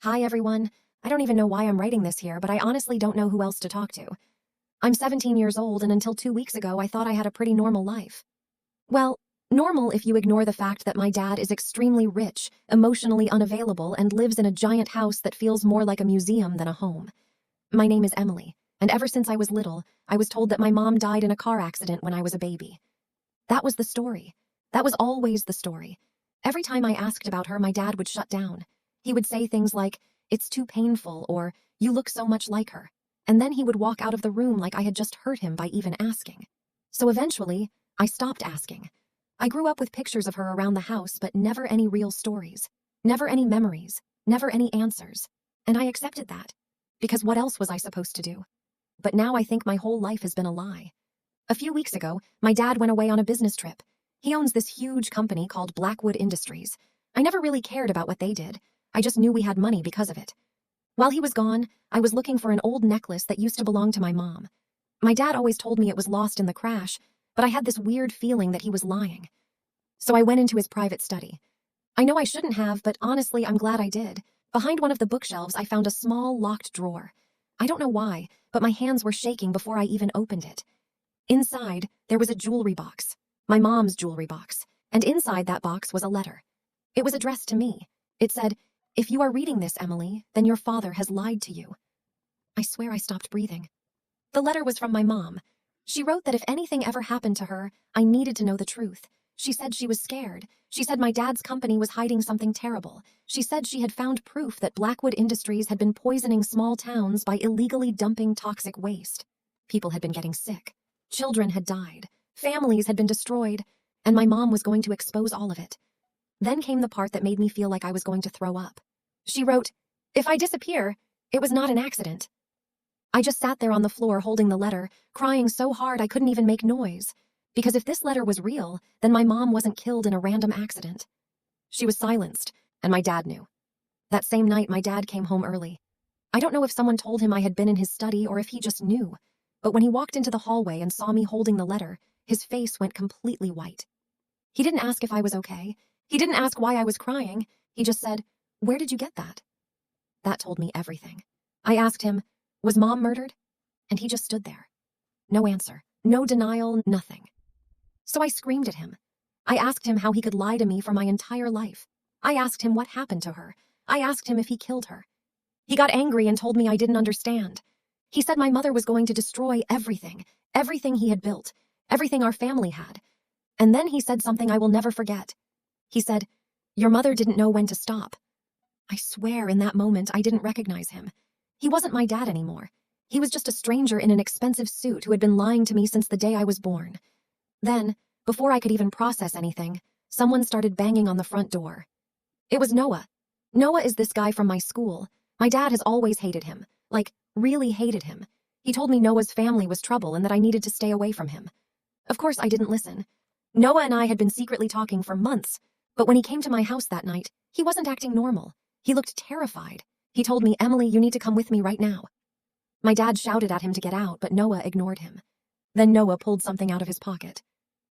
Hi everyone. I don't even know why I'm writing this here, but I honestly don't know who else to talk to. I'm 17 years old, and until 2 weeks ago, I thought I had a pretty normal life. Well, normal if you ignore the fact that my dad is extremely rich, emotionally unavailable, and lives in a giant house that feels more like a museum than a home. My name is Emily, and ever since I was little, I was told that my mom died in a car accident when I was a baby. That was the story. That was always the story. Every time I asked about her, my dad would shut down. He would say things like, "It's too painful," or "You look so much like her." And then he would walk out of the room like I had just hurt him by even asking. So eventually, I stopped asking. I grew up with pictures of her around the house, but never any real stories. Never any memories. Never any answers. And I accepted that. Because what else was I supposed to do? But now I think my whole life has been a lie. A few weeks ago, my dad went away on a business trip. He owns this huge company called Blackwood Industries. I never really cared about what they did. I just knew we had money because of it. While he was gone, I was looking for an old necklace that used to belong to my mom. My dad always told me it was lost in the crash, but I had this weird feeling that he was lying. So I went into his private study. I know I shouldn't have, but honestly, I'm glad I did. Behind one of the bookshelves, I found a small, locked drawer. I don't know why, but my hands were shaking before I even opened it. Inside, there was a jewelry box, my mom's jewelry box, and inside that box was a letter. It was addressed to me. It said, "If you are reading this, Emily, then your father has lied to you." I swear I stopped breathing. The letter was from my mom. She wrote that if anything ever happened to her, I needed to know the truth. She said she was scared. She said my dad's company was hiding something terrible. She said she had found proof that Blackwood Industries had been poisoning small towns by illegally dumping toxic waste. People had been getting sick. Children had died. Families had been destroyed. And my mom was going to expose all of it. Then came the part that made me feel like I was going to throw up. She wrote, "If I disappear, it was not an accident." I just sat there on the floor holding the letter, crying so hard I couldn't even make noise. Because if this letter was real, then my mom wasn't killed in a random accident. She was silenced, and my dad knew. That same night, my dad came home early. I don't know if someone told him I had been in his study or if he just knew. But when he walked into the hallway and saw me holding the letter, his face went completely white. He didn't ask if I was okay. He didn't ask why I was crying. He just said, "Where did you get that?" That told me everything. I asked him, "Was Mom murdered?" And he just stood there. No answer, no denial, nothing. So I screamed at him. I asked him how he could lie to me for my entire life. I asked him what happened to her. I asked him if he killed her. He got angry and told me I didn't understand. He said my mother was going to destroy everything, everything he had built, everything our family had. And then he said something I will never forget. He said, "Your mother didn't know when to stop." I swear in that moment I didn't recognize him. He wasn't my dad anymore. He was just a stranger in an expensive suit who had been lying to me since the day I was born. Then, before I could even process anything, someone started banging on the front door. It was Noah. Noah is this guy from my school. My dad has always hated him. Like, really hated him. He told me Noah's family was trouble and that I needed to stay away from him. Of course, I didn't listen. Noah and I had been secretly talking for months, but when he came to my house that night, he wasn't acting normal. He looked terrified. He told me, "Emily, you need to come with me right now." My dad shouted at him to get out, but Noah ignored him. Then Noah pulled something out of his pocket.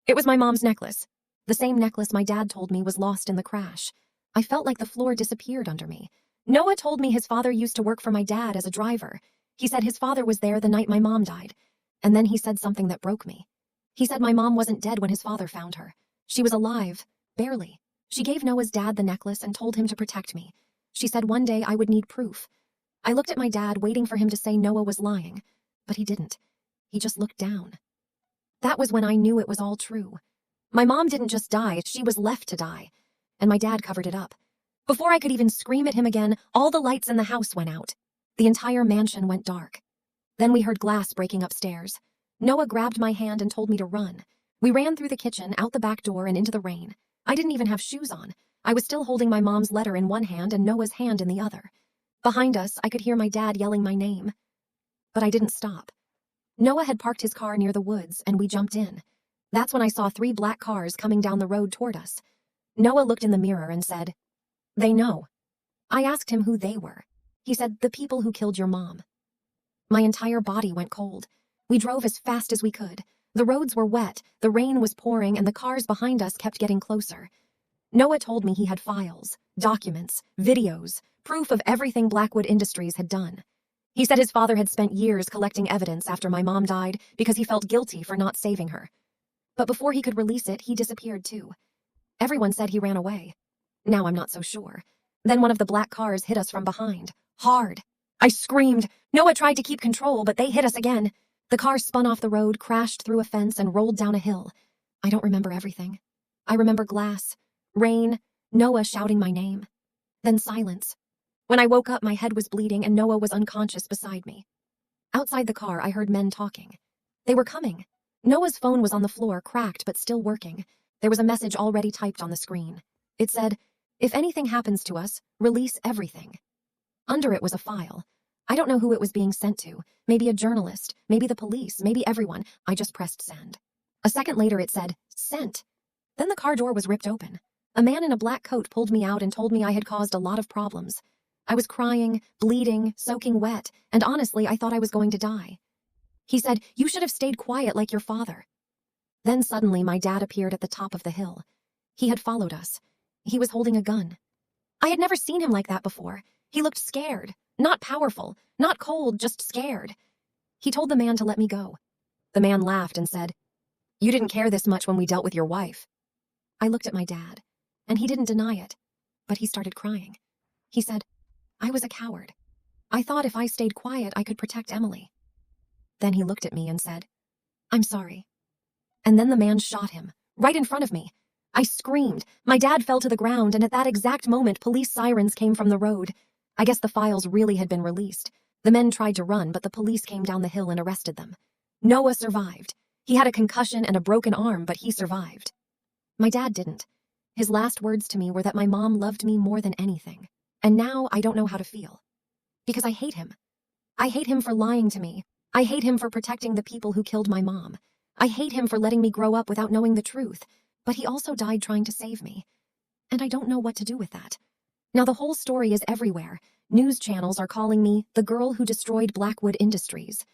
It was my mom's necklace. The same necklace my dad told me was lost in the crash. I felt like the floor disappeared under me. Noah told me his father used to work for my dad as a driver. He said his father was there the night my mom died. And then he said something that broke me. He said my mom wasn't dead when his father found her. She was alive, barely. She gave Noah's dad the necklace and told him to protect me. She said one day I would need proof. I looked at my dad, waiting for him to say Noah was lying, but he didn't. He just looked down. That was when I knew it was all true. My mom didn't just die, she was left to die. And my dad covered it up. Before I could even scream at him again, all the lights in the house went out. The entire mansion went dark. Then we heard glass breaking upstairs. Noah grabbed my hand and told me to run. We ran through the kitchen, out the back door, and into the rain. I didn't even have shoes on. I was still holding my mom's letter in one hand and Noah's hand in the other. Behind us, I could hear my dad yelling my name. But I didn't stop. Noah had parked his car near the woods, and we jumped in. That's when I saw 3 black cars coming down the road toward us. Noah looked in the mirror and said, "They know." I asked him who they were. He said, "The people who killed your mom." My entire body went cold. We drove as fast as we could. The roads were wet, the rain was pouring, and the cars behind us kept getting closer. Noah told me he had files, documents, videos, proof of everything Blackwood Industries had done. He said his father had spent years collecting evidence after my mom died because he felt guilty for not saving her. But before he could release it, he disappeared too. Everyone said he ran away. Now I'm not so sure. Then one of the black cars hit us from behind. Hard. I screamed. Noah tried to keep control, but they hit us again. The car spun off the road, crashed through a fence, and rolled down a hill. I don't remember everything. I remember glass, rain, Noah shouting my name. Then silence. When I woke up, my head was bleeding and Noah was unconscious beside me. Outside the car, I heard men talking. They were coming. Noah's phone was on the floor, cracked but still working. There was a message already typed on the screen. It said, "If anything happens to us, release everything." Under it was a file. I don't know who it was being sent to. Maybe a journalist, maybe the police, maybe everyone. I just pressed send. A second later it said, "Sent." Then the car door was ripped open. A man in a black coat pulled me out and told me I had caused a lot of problems. I was crying, bleeding, soaking wet, and honestly, I thought I was going to die. He said, "You should have stayed quiet like your father." Then suddenly my dad appeared at the top of the hill. He had followed us. He was holding a gun. I had never seen him like that before. He looked scared, not powerful, not cold, just scared. He told the man to let me go. The man laughed and said, "You didn't care this much when we dealt with your wife." I looked at my dad, and he didn't deny it, but he started crying. He said, "I was a coward. I thought if I stayed quiet, I could protect Emily." Then he looked at me and said, "I'm sorry." And then the man shot him, right in front of me. I screamed. My dad fell to the ground, and at that exact moment, police sirens came from the road. I guess the files really had been released. The men tried to run, but the police came down the hill and arrested them. Noah survived. He had a concussion and a broken arm, but he survived. My dad didn't. His last words to me were that my mom loved me more than anything. And now I don't know how to feel. Because I hate him. I hate him for lying to me. I hate him for protecting the people who killed my mom. I hate him for letting me grow up without knowing the truth. But he also died trying to save me. And I don't know what to do with that. Now the whole story is everywhere. News channels are calling me the girl who destroyed Blackwood Industries.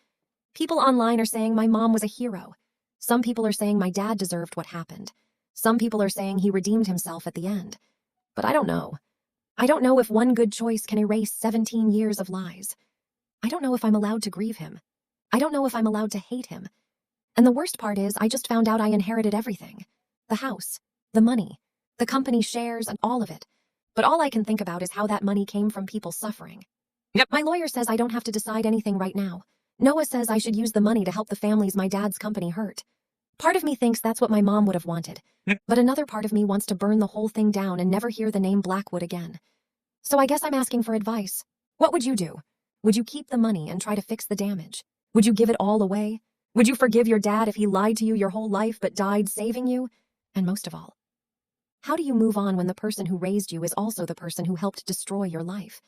People online are saying my mom was a hero. Some people are saying my dad deserved what happened. Some people are saying he redeemed himself at the end. But I don't know. I don't know if one good choice can erase 17 years of lies. I don't know if I'm allowed to grieve him. I don't know if I'm allowed to hate him. And the worst part is I just found out I inherited everything. The house, the money, the company shares, and all of it. But all I can think about is how that money came from people suffering. Yep. My lawyer says I don't have to decide anything right now. Noah says I should use the money to help the families my dad's company hurt. Part of me thinks that's what my mom would have wanted. But another part of me wants to burn the whole thing down and never hear the name Blackwood again. So I guess I'm asking for advice. What would you do? Would you keep the money and try to fix the damage? Would you give it all away? Would you forgive your dad if he lied to you your whole life but died saving you? And most of all, how do you move on when the person who raised you is also the person who helped destroy your life?